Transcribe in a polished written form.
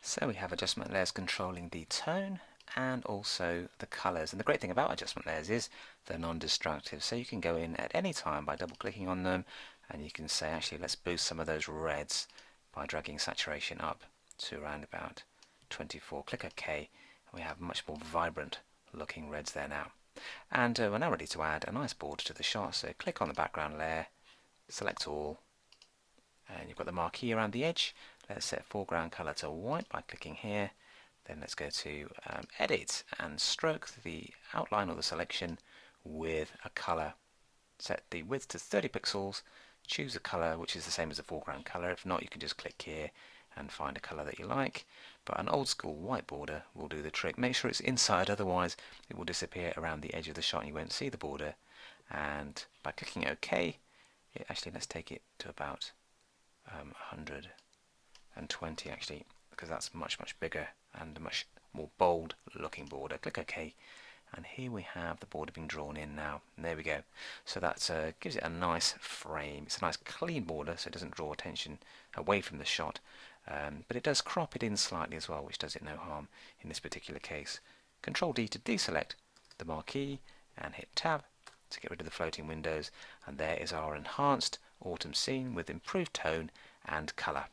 So we have adjustment layers controlling the tone and also the colors. And the great thing about adjustment layers is they're non-destructive. So you can go in at any time by double clicking on them, and you can say, actually, let's boost some of those reds by dragging saturation up to around about 24. Click OK, and we have much more vibrant looking reds there now. And we're now ready to add a nice border to the shot. So click on the background layer, select all, and you've got the marquee around the edge. Let's set foreground color to white by clicking here. Then let's go to edit and stroke the outline or the selection with a color. Set the width to 30 pixels, choose a color which is the same as the foreground color. If not, you can just click here and find a color that you like. But an old school white border will do the trick. Make sure it's inside, otherwise it will disappear around the edge of the shot and you won't see the border. And by clicking OK, actually let's take it to about 120 actually, because that's much bigger and a much more bold looking border. Click OK, and here we have the border being drawn in now. And there we go. So that gives it a nice frame. It's a nice clean border, so it doesn't draw attention away from the shot, but it does crop it in slightly as well, which does it no harm in this particular case. Control D to deselect the marquee and hit Tab to get rid of the floating windows, and there is our enhanced autumn scene with improved tone and colour.